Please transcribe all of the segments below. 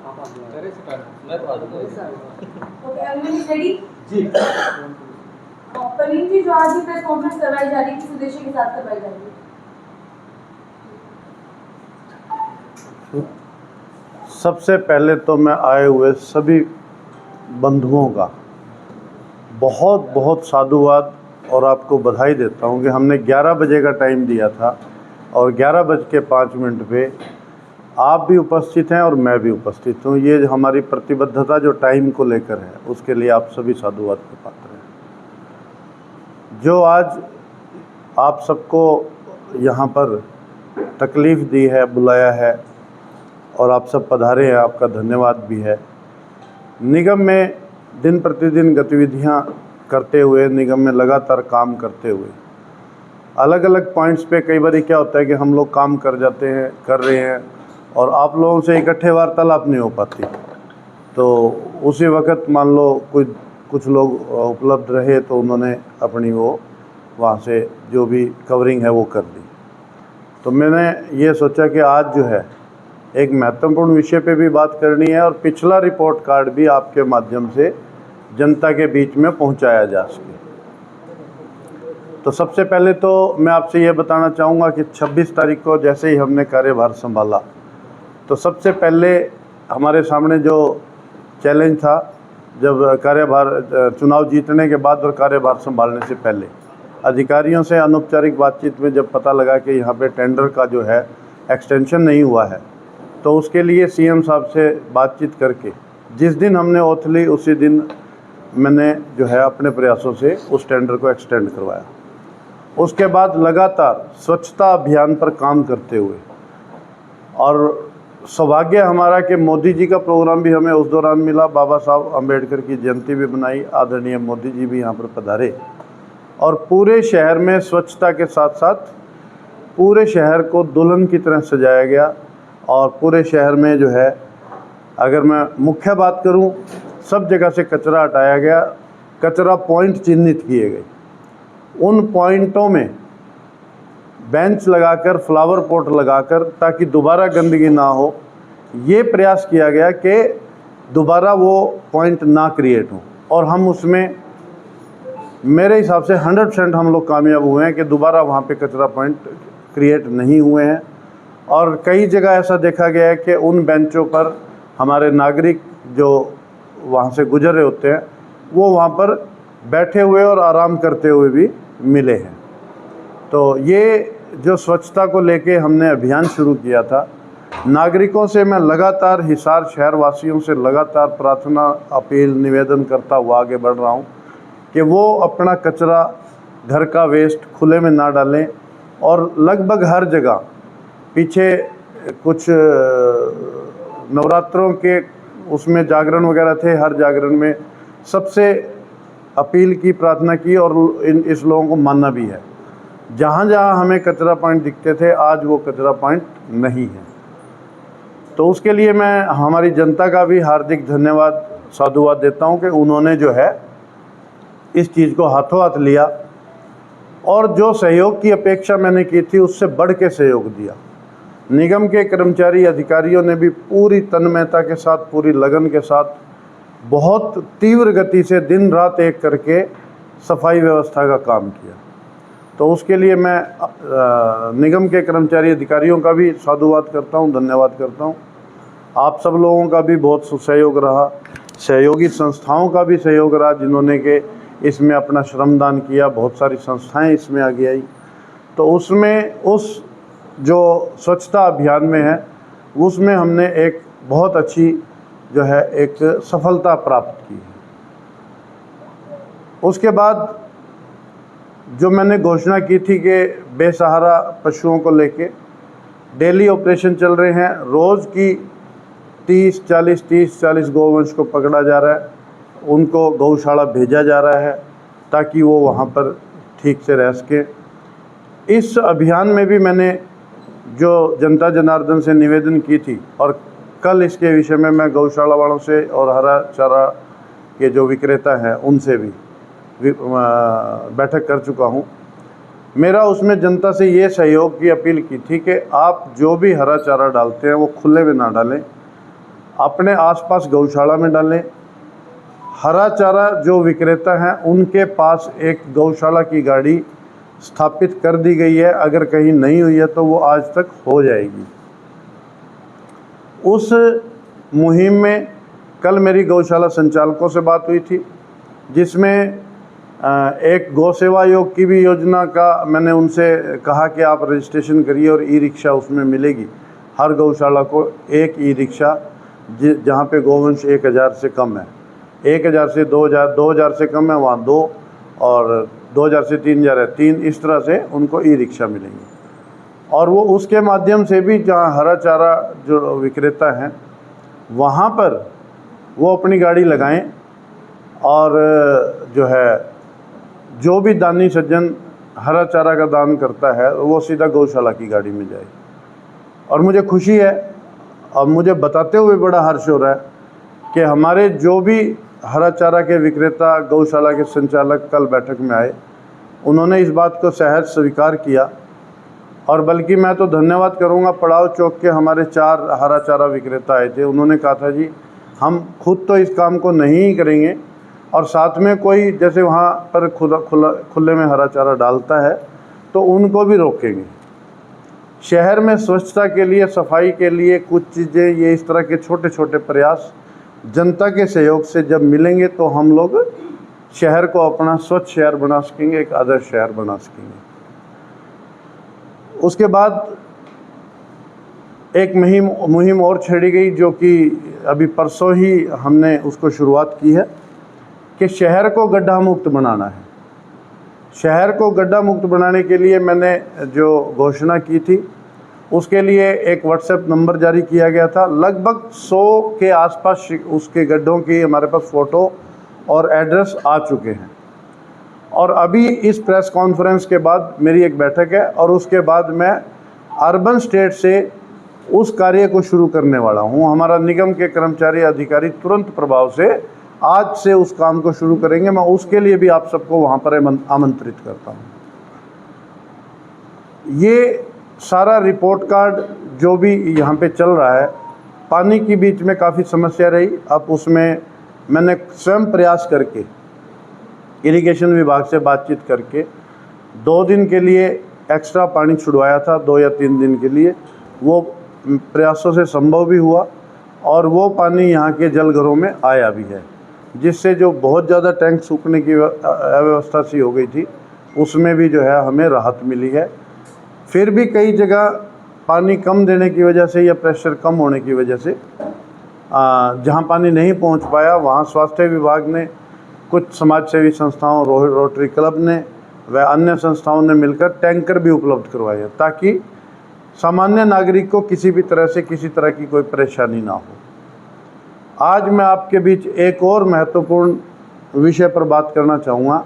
जी परवीन जी, जो आज press conference करवाई जा रही है, किस उद्देश्य के साथ करवाई जा रही है? सबसे पहले तो मैं आए हुए सभी बंधुओं का बहुत बहुत साधुवाद और आपको बधाई देता हूं कि हमने 11 बजे का टाइम दिया था और 11:05 पे आप भी उपस्थित हैं और मैं भी उपस्थित हूं। ये हमारी प्रतिबद्धता जो टाइम को लेकर है, उसके लिए आप सभी साधुवाद के पात्र हैं। जो आज आप सबको यहाँ पर तकलीफ़ दी है, बुलाया है और आप सब पधारे हैं, आपका धन्यवाद भी है। निगम में दिन प्रतिदिन गतिविधियाँ करते हुए, निगम में लगातार काम करते हुए, अलग अलग पॉइंट्स पे कई बार क्या होता है कि हम लोग काम कर जाते हैं, कर रहे हैं और आप लोगों से इकट्ठे वार्तालाप नहीं हो पाती, तो उसी वक्त मान लो कुछ लोग उपलब्ध रहे तो उन्होंने अपनी वो वहाँ से जो भी कवरिंग है वो कर दी। तो मैंने ये सोचा कि आज जो है एक महत्वपूर्ण विषय पे भी बात करनी है और पिछला रिपोर्ट कार्ड भी आपके माध्यम से जनता के बीच में पहुंचाया जा सके। तो सबसे पहले तो मैं आपसे ये बताना चाहूँगा कि 26 तारीख को जैसे ही हमने कार्यभार संभाला, तो सबसे पहले हमारे सामने जो चैलेंज था, जब कार्यभार चुनाव जीतने के बाद और कार्यभार संभालने से पहले अधिकारियों से अनौपचारिक बातचीत में जब पता लगा कि यहाँ पे टेंडर का जो है एक्सटेंशन नहीं हुआ है, तो उसके लिए सीएम साहब से बातचीत करके जिस दिन हमने ओथ ली उसी दिन मैंने जो है अपने प्रयासों से उस टेंडर को एक्सटेंड करवाया। उसके बाद लगातार स्वच्छता अभियान पर काम करते हुए, और सौभाग्य हमारा कि मोदी जी का प्रोग्राम भी हमें उस दौरान मिला, बाबा साहब अम्बेडकर की जयंती भी बनाई, आदरणीय मोदी जी भी यहाँ पर पधारे और पूरे शहर में स्वच्छता के साथ साथ पूरे शहर को दुल्हन की तरह सजाया गया। और पूरे शहर में जो है, अगर मैं मुख्य बात करूं, सब जगह से कचरा हटाया गया, कचरा पॉइंट चिन्हित किए गए, उन पॉइंटों में बेंच लगाकर, फ्लावर पॉट लगाकर, ताकि दोबारा गंदगी ना हो, ये प्रयास किया गया कि दोबारा वो पॉइंट ना क्रिएट हो। और हम उसमें मेरे हिसाब से 100% हम लोग कामयाब हुए हैं कि दोबारा वहाँ पे कचरा पॉइंट क्रिएट नहीं हुए हैं। और कई जगह ऐसा देखा गया है कि उन बेंचों पर हमारे नागरिक जो वहाँ से गुजर रहे होते हैं, वो वहाँ पर बैठे हुए और आराम करते हुए भी मिले हैं। तो ये जो स्वच्छता को लेके हमने अभियान शुरू किया था, नागरिकों से मैं लगातार, हिसार शहर वासियों से लगातार प्रार्थना, अपील, निवेदन करता हुआ आगे बढ़ रहा हूँ कि वो अपना कचरा, घर का वेस्ट खुले में ना डालें। और लगभग हर जगह, पीछे कुछ नवरात्रों के उसमें जागरण वगैरह थे, हर जागरण में सबसे अपील की, प्रार्थना की और इस लोगों को मानना भी है। जहाँ जहाँ हमें कचरा पॉइंट दिखते थे, आज वो कचरा पॉइंट नहीं है। तो उसके लिए मैं हमारी जनता का भी हार्दिक धन्यवाद, साधुवाद देता हूँ कि उन्होंने जो है इस चीज़ को हाथों हाथ लिया और जो सहयोग की अपेक्षा मैंने की थी उससे बढ़ के सहयोग दिया। निगम के कर्मचारी, अधिकारियों ने भी पूरी तन्मयता के साथ, पूरी लगन के साथ, बहुत तीव्र गति से दिन रात एक करके सफाई व्यवस्था का काम किया। तो उसके लिए मैं निगम के कर्मचारी, अधिकारियों का भी साधुवाद करता हूँ, धन्यवाद करता हूँ। आप सब लोगों का भी बहुत सहयोग रहा, सहयोगी संस्थाओं का भी सहयोग रहा, जिन्होंने के इसमें अपना श्रमदान किया। बहुत सारी संस्थाएं इसमें आगे आई। तो उसमें, उस जो स्वच्छता अभियान में है, उसमें हमने एक बहुत अच्छी जो है एक सफलता प्राप्त की है। उसके बाद जो मैंने घोषणा की थी कि बेसहारा पशुओं को लेके डेली ऑपरेशन चल रहे हैं, रोज़ की 30-40 गौवंश को पकड़ा जा रहा है, उनको गौशाला भेजा जा रहा है ताकि वो वहाँ पर ठीक से रह सकें। इस अभियान में भी मैंने जो जनता जनार्दन से निवेदन की थी, और कल इसके विषय में मैं गौशाला वालों से और हरा चारा के जो विक्रेता हैं उनसे भी बैठक कर चुका हूँ। मेरा उसमें जनता से ये सहयोग की अपील की थी कि आप जो भी हरा चारा डालते हैं वो खुले में ना डालें, अपने आसपास गौशाला में डालें। हरा चारा जो विक्रेता हैं उनके पास एक गौशाला की गाड़ी स्थापित कर दी गई है, अगर कहीं नहीं हुई है तो वो आज तक हो जाएगी। उस मुहिम में कल मेरी गौशाला संचालकों से बात हुई थी, जिसमें एक गौ सेवा योग की भी योजना का मैंने उनसे कहा कि आप रजिस्ट्रेशन करिए और ई रिक्शा उसमें मिलेगी। हर गौशाला को एक ई रिक्शा जहाँ पे गोवंश 1000 से कम है, 1000 से 2000, 2000 से कम है वहाँ 2, और 2000 से 3000 है 3, इस तरह से उनको ई रिक्शा मिलेंगे। और वो उसके माध्यम से भी जहाँ हरा चारा जो विक्रेता हैं वहाँ पर वो अपनी गाड़ी लगाएं, और जो है जो भी दानी सज्जन हरा चारा का दान करता है वो सीधा गौशाला की गाड़ी में जाए। और मुझे खुशी है और मुझे बताते हुए बड़ा हर्ष हो रहा है कि हमारे जो भी हरा चारा के विक्रेता, गौशाला के संचालक कल बैठक में आए, उन्होंने इस बात को सहज स्वीकार किया। और बल्कि मैं तो धन्यवाद करूंगा, पड़ाव चौक के हमारे 4 हरा चारा विक्रेता आए थे, उन्होंने कहा था जी हम खुद तो इस काम को नहीं करेंगे, और साथ में कोई जैसे वहाँ पर खुले में हरा चारा डालता है तो उनको भी रोकेंगे। शहर में स्वच्छता के लिए, सफाई के लिए कुछ चीज़ें, ये इस तरह के छोटे छोटे प्रयास जनता के सहयोग से जब मिलेंगे तो हम लोग शहर को अपना स्वच्छ शहर बना सकेंगे, एक आदर्श शहर बना सकेंगे। उसके बाद एक मुहिम और छेड़ी गई, जो कि अभी परसों ही हमने उसको शुरुआत की है, कि शहर को गड्ढा मुक्त बनाना है। शहर को गड्ढा मुक्त बनाने के लिए मैंने जो घोषणा की थी, उसके लिए एक व्हाट्सएप नंबर जारी किया गया था। लगभग 100 के आसपास उसके गड्ढों की हमारे पास फ़ोटो और एड्रेस आ चुके हैं। और अभी इस प्रेस कॉन्फ्रेंस के बाद मेरी एक बैठक है, और उसके बाद मैं अर्बन स्टेट से उस कार्य को शुरू करने वाला हूँ। हमारा निगम के कर्मचारी अधिकारी तुरंत प्रभाव से आज से उस काम को शुरू करेंगे। मैं उसके लिए भी आप सबको वहाँ पर आमंत्रित करता हूँ। ये सारा रिपोर्ट कार्ड जो भी यहाँ पे चल रहा है, पानी की बीच में काफ़ी समस्या रही, अब उसमें मैंने स्वयं प्रयास करके इरिगेशन विभाग से बातचीत करके 2 दिन के लिए एक्स्ट्रा पानी छुड़वाया था, 2 या 3 दिन के लिए। वो प्रयासों से संभव भी हुआ, और वो पानी यहाँ के जलघरों में आया भी है, जिससे जो बहुत ज़्यादा टैंक सूखने की अव्यवस्था सी हो गई थी, उसमें भी जो है हमें राहत मिली है। फिर भी कई जगह पानी कम देने की वजह से या प्रेशर कम होने की वजह से जहाँ पानी नहीं पहुँच पाया, वहाँ स्वास्थ्य विभाग ने, कुछ समाजसेवी संस्थाओं, रोटरी क्लब ने व अन्य संस्थाओं ने मिलकर टैंकर भी उपलब्ध करवाए हैं, ताकि सामान्य नागरिक को किसी भी तरह से किसी तरह की कोई परेशानी ना हो। आज मैं आपके बीच एक और महत्वपूर्ण विषय पर बात करना चाहूँगा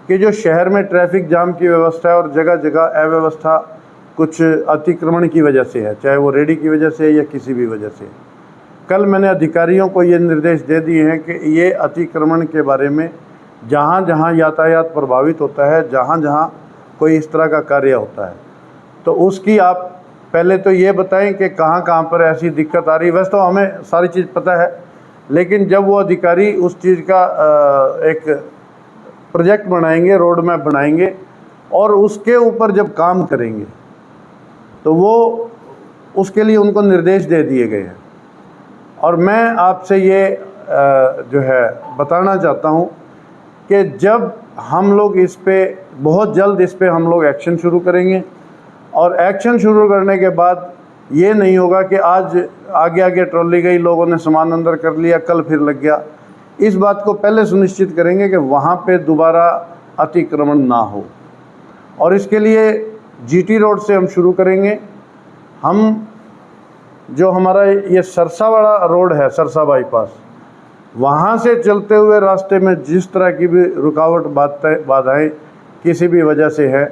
कि जो शहर में ट्रैफिक जाम की व्यवस्था है और जगह जगह अव्यवस्था कुछ अतिक्रमण की वजह से है, चाहे वो रेडी की वजह से या किसी भी वजह से। कल मैंने अधिकारियों को ये निर्देश दे दिए हैं कि ये अतिक्रमण के बारे में जहाँ जहाँ यातायात प्रभावित होता है, जहाँ जहाँ कोई इस तरह का कार्य होता है, तो उसकी आप पहले तो ये बताएं कि कहाँ कहाँ पर ऐसी दिक्कत आ रही है। वैसे तो हमें सारी चीज़ पता है, लेकिन जब वो अधिकारी उस चीज़ का एक प्रोजेक्ट बनाएंगे, रोड मैप बनाएंगे, और उसके ऊपर जब काम करेंगे तो वो उसके लिए उनको निर्देश दे दिए गए हैं। और मैं आपसे ये जो है बताना चाहता हूँ कि जब हम लोग इस पे बहुत जल्द इस पे हम लोग एक्शन शुरू करेंगे, और एक्शन शुरू करने के बाद ये नहीं होगा कि आज आगे आगे ट्रॉली गई, लोगों ने सामान अंदर कर लिया, कल फिर लग गया। इस बात को पहले सुनिश्चित करेंगे कि वहाँ पे दोबारा अतिक्रमण ना हो, और इसके लिए जीटी रोड से हम शुरू करेंगे। हम जो हमारा ये सरसा वाला रोड है, सरसा बाईपास, वहाँ से चलते हुए रास्ते में जिस तरह की भी रुकावट बाधाएं किसी भी वजह से है,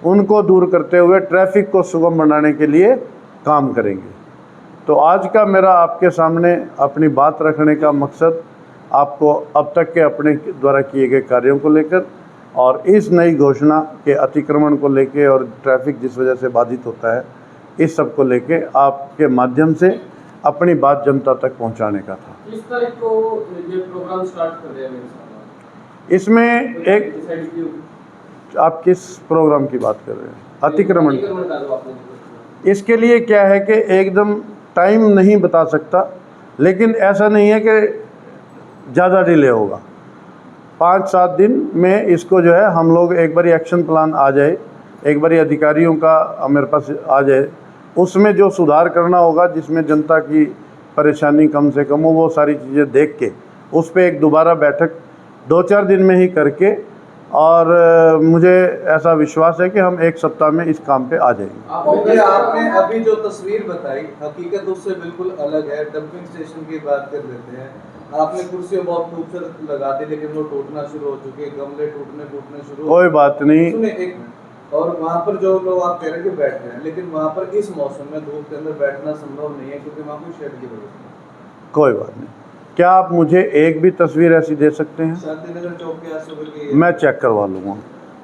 उनको दूर करते हुए ट्रैफिक को सुगम बनाने के लिए काम करेंगे। तो आज का मेरा आपके सामने अपनी बात रखने का मकसद आपको अब तक के अपने द्वारा किए गए कार्यों को लेकर और इस नई घोषणा के अतिक्रमण को लेकर और ट्रैफिक जिस वजह से बाधित होता है, इस सब को लेके आपके माध्यम से अपनी बात जनता तक पहुंचाने का था। किस तारीख को ये प्रोग्राम स्टार्ट कर रहे हैं मेरे साथ? इसमें एक डिसाइड की होगी? आप किस प्रोग्राम की बात कर रहे हैं? अतिक्रमण। का जो आपने जो इसके लिए क्या है कि एकदम टाइम नहीं बता सकता, लेकिन ऐसा नहीं है कि ज़्यादा डिले होगा। 5-7 दिन में इसको जो है हम लोग एक बारी एक्शन प्लान आ जाए, एक बारी अधिकारियों का मेरे पास आ जाए, उसमें जो सुधार करना होगा, जिसमें जनता की परेशानी कम से कम हो, वो सारी चीज़ें देख के उस पर एक दोबारा बैठक 2-4 दिन में ही करके, और मुझे ऐसा विश्वास है कि हम 1 सप्ताह में इस काम पे आ जाएंगे। आपने अभी जो तस्वीर बताई हकीकत उससे बिल्कुल अलग है। डंपिंग स्टेशन की बात कर लेते हैं, आपने कुर्सियां बहुत खूबसूरत लगा दी लेकिन वो टूटना शुरू हो चुकी है, गमले टूटने शुरू। कोई बात नहीं। सुने एक, और वहाँ पर जो लोग आप कह रहे हैं कि बैठ रहे हैं, लेकिन वहाँ पर इस मौसम में धूप के अंदर बैठना संभव नहीं है क्योंकि वहाँ कोई शेड की व्यवस्था नहीं। कोई बात नहीं। क्या आप मुझे एक भी तस्वीर ऐसी दे सकते हैं? शांतिनगर चौक के आस-पास की मैं चेक करवा लूँगा।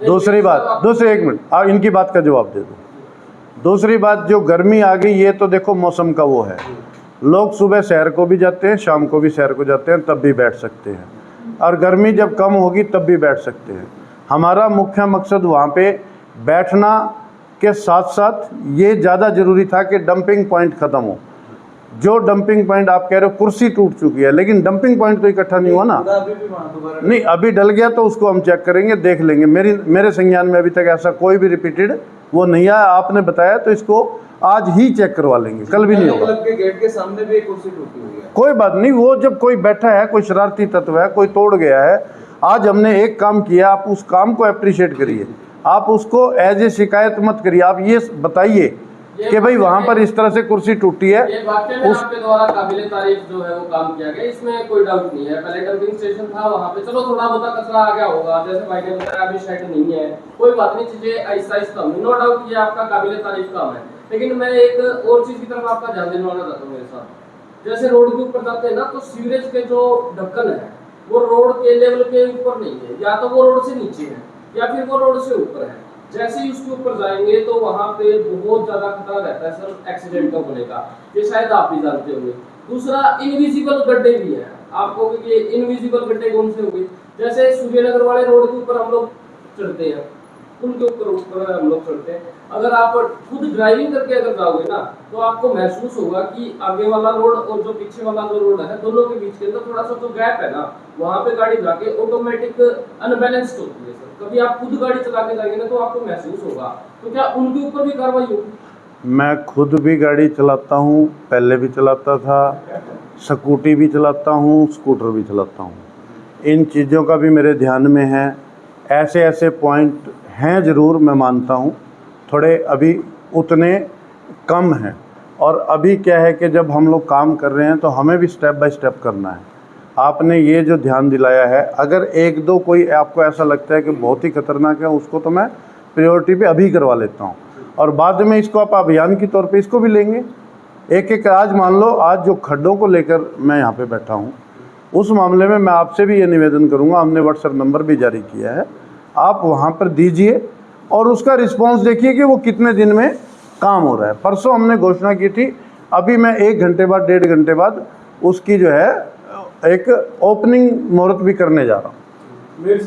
दूसरी बात, एक मिनट, आप इनकी बात का जवाब दे दो। दूसरी बात, जो गर्मी आ गई, ये तो देखो मौसम का वो है, लोग सुबह सैर को भी जाते हैं, शाम को भी सैर को जाते हैं, तब भी बैठ सकते हैं, और गर्मी जब कम होगी तब भी बैठ सकते हैं। हमारा मुख्य मकसद वहाँ पे बैठना के साथ साथ ये ज़्यादा ज़रूरी था कि डंपिंग पॉइंट ख़त्म हो। जो डंपिंग पॉइंट आप कह रहे हो, कुर्सी टूट चुकी है, लेकिन डंपिंग पॉइंट तो इकट्ठा नहीं हुआ ना। नहीं, अभी डल गया तो उसको हम चेक करेंगे, देख लेंगे। मेरे संज्ञान में अभी तक ऐसा कोई भी रिपीटेड वो नहीं आया। आपने बताया तो इसको आज ही चेक करवा लेंगे, कल भी नहीं होगा। क्लब के गेट के सामने भी एक कुर्सी टूटी हुई है। कोई बात नहीं, वो जब कोई बैठा है, कोई शरारती तत्व है, कोई तोड़ गया है, आज हमने एक काम किया, आप उस काम को अप्रिशिएट करिए, आप उसको एज ए शिकायत मत करिए। आप ये बताइए कि भाई वहाँ पर इस तरह से कुर्सी टूटी है। ये वाकई में आपके द्वारा काबिले तारीफ जो है वो काम किया गया, इसमें कोई डाउट नहीं है। पहले डंपिंग स्टेशन था, वहाँ पे चलो थोड़ा बहुत कचरा आ गया होगा, जैसे भाई ने बताया अभी शेड नहीं है, कोई बात नहीं, चीजें आहिस्ता आहिस्ता होंगी, नो डाउट ये आपका काबिले तारीफ काम है। लेकिन मैं एक और चीज की तरफ आपका ध्यान दिलवाना चाहता हूँ मेरे साथ। जैसे रोड के ऊपर जाते हैं ना, तो सीवरेज के जो ढक्कन है वो रोड के लेवल के ऊपर नहीं है, या तो वो रोड से नीचे है या फिर वो रोड से ऊपर है। जैसे ही उसके ऊपर जाएंगे तो वहां पे बहुत ज्यादा खतरा रहता है सर एक्सीडेंट का होने का, ये शायद आप भी जानते होंगे। दूसरा, इनविजिबल गड्ढे भी हैं। आपको ये इनविजिबल गड्ढे कौन से हो गए? जैसे सूर्यनगर वाले रोड के ऊपर हम लोग चढ़ते हैं, उनके ऊपर हम लोग चढ़ते हैं, अगर आप खुद ड्राइविंग करके अगर जाओगे ना, तो आपको महसूस होगा कि आगे वाला रोड और जो पीछे वाला जो रोड है, दोनों के बीच के अंदर थोड़ा सा जो गैप है ना, वहाँ पे गाड़ी जाके ऑटोमेटिक अनबैलेंस्ड होती है सर। कभी आप खुद गाड़ी चला के जाएंगे ना तो आपको महसूस होगा। तो क्या उनके ऊपर भी कार्रवाई होगी? मैं खुद भी गाड़ी चलाता हूँ, पहले भी चलाता था, स्कूटी भी चलाता हूँ, स्कूटर भी चलाता हूँ। इन चीज़ों का भी मेरे ध्यान में है। ऐसे ऐसे पॉइंट हैं ज़रूर, मैं मानता हूँ, थोड़े अभी उतने कम हैं। और अभी क्या है कि जब हम लोग काम कर रहे हैं तो हमें भी स्टेप बाय स्टेप करना है। आपने ये जो ध्यान दिलाया है, अगर एक दो कोई आपको ऐसा लगता है कि बहुत ही खतरनाक है, उसको तो मैं प्रायोरिटी पे अभी करवा लेता हूँ, और बाद में इसको आप अभियान के तौर पे इसको भी लेंगे एक एक। आज मान लो, आज जो खड्डों को लेकर मैं यहाँ पे बैठा हूँ, उस मामले में मैं आपसे भी ये निवेदन करूँगा, हमने व्हाट्सएप नंबर भी जारी किया है, आप वहाँ पर दीजिए और उसका रिस्पॉन्स देखिए कि वो कितने दिन में काम हो रहा है। परसों हमने घोषणा की थी, अभी मैं 1 घंटे बाद 1.5 घंटे बाद उसकी जो है एक ओपनिंग मुहूर्त भी करने जा रहा हूँ।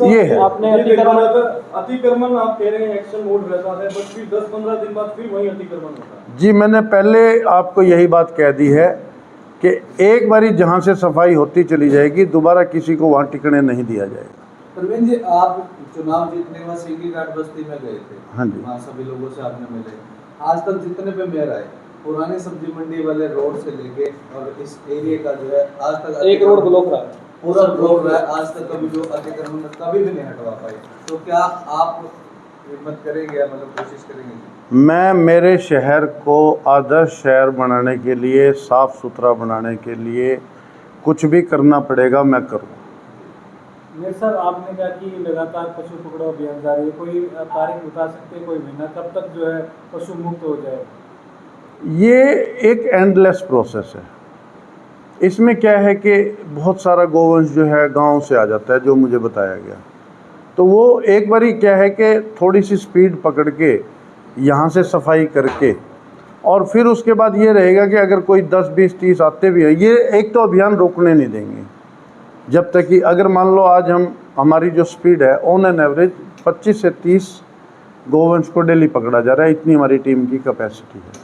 ये है आपने अतिक्रमण आप कह रहे हैं एक्शन मोड रहता है, बट फिर 10-15 दिन बाद फिर वही अतिक्रमण होता है। जी, मैंने पहले आपको यही बात कह दी है कि एक बारी जहाँ से सफाई होती चली जाएगी, दोबारा किसी को वहाँ टिकने नहीं दिया जाएगा। प्रवीण जी, आप चुनाव जीतने के बाद सीधी घाट बस्ती में गए थे। हाँ जी। वहाँ सभी लोगों से आपने मिले। आज तक जितने पे मेयर आए, पुरानी सब्जी मंडी वाले रोड से लेके और इस एरिया का जो है, आज तक एक रोड ब्लॉक रहा है, पूरा ब्लॉक रहा है, आज तक कभी जो अतिक्रमण कभी भी नहीं हटवा पाए। तो क्या आप हिम्मत करेंगे या मतलब कोशिश करेंगे? मैं मेरे शहर को आदर्श शहर बनाने के लिए, साफ़ सुथरा बनाने के लिए कुछ भी करना पड़ेगा, मैं करूँगा। मेयर सर, आपने कहा कि लगातार पशु पकड़ो अभियान जारी है, कोई तारीख बता सकते हैं, कोई महीना कब तक जो है पशु मुक्त हो जाए? ये एक एंडलेस प्रोसेस है। इसमें क्या है कि बहुत सारा गोवंश जो है गांव से आ जाता है, जो मुझे बताया गया, तो वो एक बारी क्या है कि थोड़ी सी स्पीड पकड़ के यहाँ से सफाई करके और फिर उसके बाद ये रहेगा कि अगर कोई 10, 20, 30 आते भी हैं, ये एक तो अभियान रोकने नहीं देंगे जब तक कि, अगर मान लो आज हमारी जो स्पीड है ऑन एन एवरेज 25 से 30 गोवंश को डेली पकड़ा जा रहा है, इतनी हमारी टीम की कैपेसिटी है।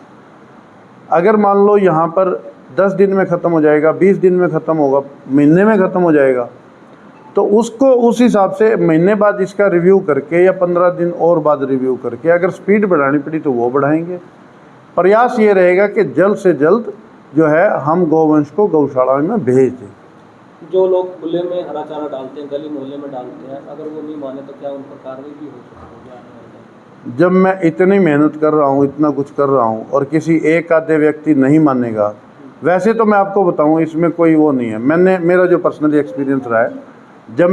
अगर मान लो यहाँ पर 10 दिन में ख़त्म हो जाएगा, 20 दिन में ख़त्म होगा, महीने में ख़त्म हो जाएगा, तो उसको उस हिसाब से महीने बाद इसका रिव्यू करके या 15 दिन और बाद रिव्यू करके अगर स्पीड बढ़ानी पड़ी तो वो बढ़ाएंगे। प्रयास ये रहेगा कि जल्द से जल्द जो है हम गोवंश को गौशाला में भेज दें। जो लोग खुले में हरा चारा डालते हैं, गली मोहल्ले में डालते हैं, अगर वो नहीं माने तो क्या उन पर कार्रवाई भी हो सकती है? जब मैं इतनी मेहनत कर रहा हूँ, इतना कुछ कर रहा हूँ और किसी एक आधे व्यक्ति नहीं मानेगा, वैसे तो मैं आपको बताऊँ इसमें कोई वो नहीं है। मेरा जो पर्सनली एक्सपीरियंस रहा है, जब